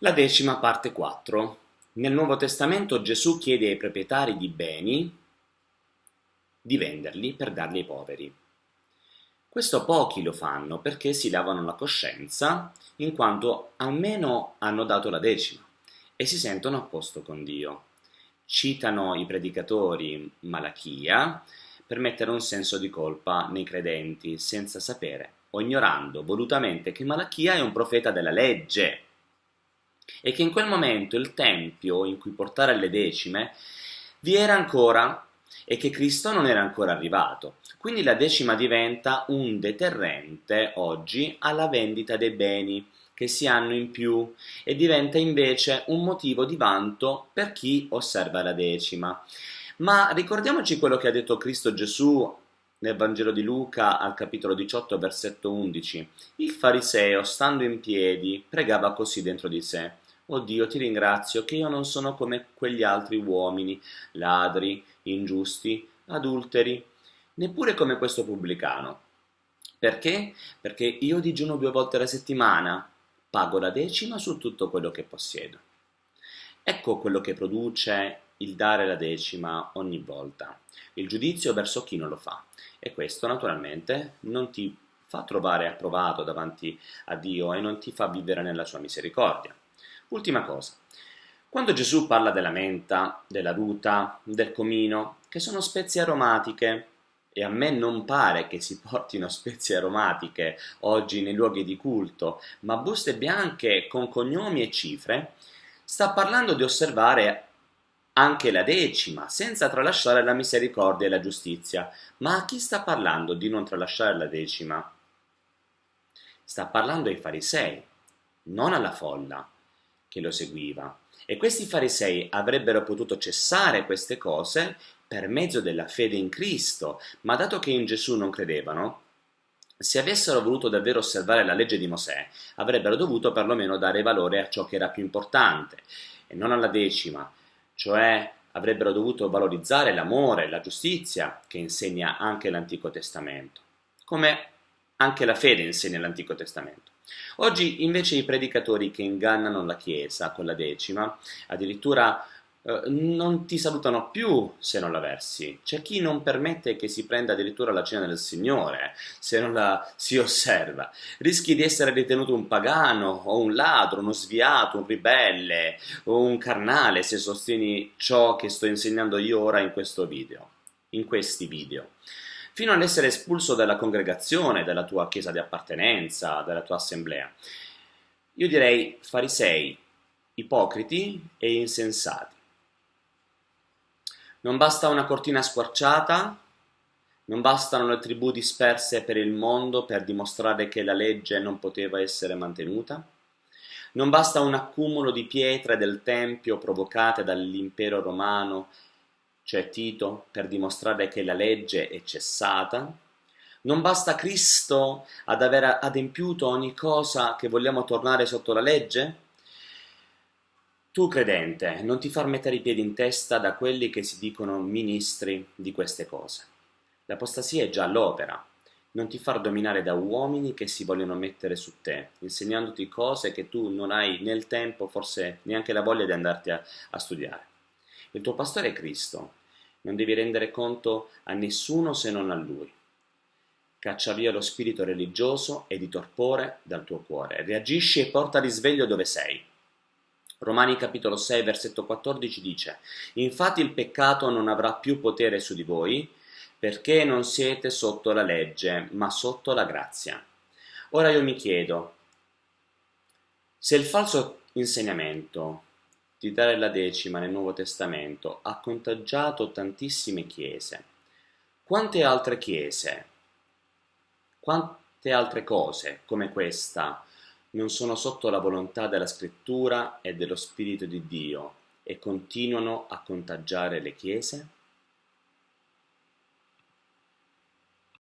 La decima parte 4. Nel Nuovo Testamento Gesù chiede ai proprietari di beni di venderli per darli ai poveri. Questo pochi lo fanno perché si lavano la coscienza, in quanto almeno hanno dato la decima e si sentono a posto con Dio. Citano i predicatori Malachia per mettere un senso di colpa nei credenti, senza sapere o ignorando volutamente che Malachia è un profeta della legge e che in quel momento il tempio in cui portare le decime vi era ancora e che Cristo non era ancora arrivato. Quindi la decima diventa un deterrente oggi alla vendita dei beni che si hanno in più e diventa invece un motivo di vanto per chi osserva la decima. Ma ricordiamoci quello che ha detto Cristo Gesù nel Vangelo di Luca al capitolo 18, versetto 11. Il fariseo, stando in piedi, pregava così dentro di sé: «O Dio, ti ringrazio che io non sono come quegli altri uomini, ladri, ingiusti, adulteri, neppure come questo pubblicano. Perché? Perché io digiuno 2 volte alla settimana, pago la decima su tutto quello che possiedo». Ecco quello che produce il dare la decima ogni volta: il giudizio verso chi non lo fa. E questo naturalmente non ti fa trovare approvato davanti a Dio e non ti fa vivere nella sua misericordia. Ultima cosa: quando Gesù parla della menta, della ruta, del comino, che sono spezie aromatiche, e a me non pare che si portino spezie aromatiche oggi nei luoghi di culto, ma buste bianche con cognomi e cifre, sta parlando di osservare anche la decima, senza tralasciare la misericordia e la giustizia. Ma a chi sta parlando di non tralasciare la decima? Sta parlando ai farisei, non alla folla che lo seguiva. E questi farisei avrebbero potuto cessare queste cose per mezzo della fede in Cristo, ma dato che in Gesù non credevano, se avessero voluto davvero osservare la legge di Mosè, avrebbero dovuto perlomeno dare valore a ciò che era più importante, e non alla decima, cioè avrebbero dovuto valorizzare l'amore e la giustizia che insegna anche l'Antico Testamento, come anche la fede insegna l'Antico Testamento. Oggi invece i predicatori che ingannano la Chiesa con la decima, addirittura non ti salutano più se non la versi. C'è chi non permette che si prenda addirittura la cena del Signore se non la si osserva. Rischi di essere ritenuto un pagano o un ladro, uno sviato, un ribelle o un carnale se sostieni ciò che sto insegnando io ora in questo video, in questi video, fino ad essere espulso dalla congregazione, dalla tua chiesa di appartenenza, dalla tua assemblea. Io direi farisei, ipocriti e insensati. Non basta una cortina squarciata, non bastano le tribù disperse per il mondo per dimostrare che la legge non poteva essere mantenuta, non basta un accumulo di pietre del tempio provocate dall'impero romano, cioè Tito, per dimostrare che la legge è cessata, non basta Cristo ad aver adempiuto ogni cosa che vogliamo tornare sotto la legge? Tu, credente, non ti far mettere i piedi in testa da quelli che si dicono ministri di queste cose. L'apostasia è già all'opera. Non ti far dominare da uomini che si vogliono mettere su te, insegnandoti cose che tu non hai né il tempo, forse neanche la voglia di andarti a studiare. Il tuo pastore è Cristo. Non devi rendere conto a nessuno se non a Lui. Caccia via lo spirito religioso e di torpore dal tuo cuore. Reagisci e porta risveglio dove sei. Romani capitolo 6 versetto 14 dice: «Infatti il peccato non avrà più potere su di voi, perché non siete sotto la legge, ma sotto la grazia». Ora io mi chiedo, se il falso insegnamento di dare la decima nel Nuovo Testamento ha contagiato tantissime chiese, quante altre chiese, quante altre cose come questa non sono sotto la volontà della Scrittura e dello Spirito di Dio e continuano a contagiare le chiese?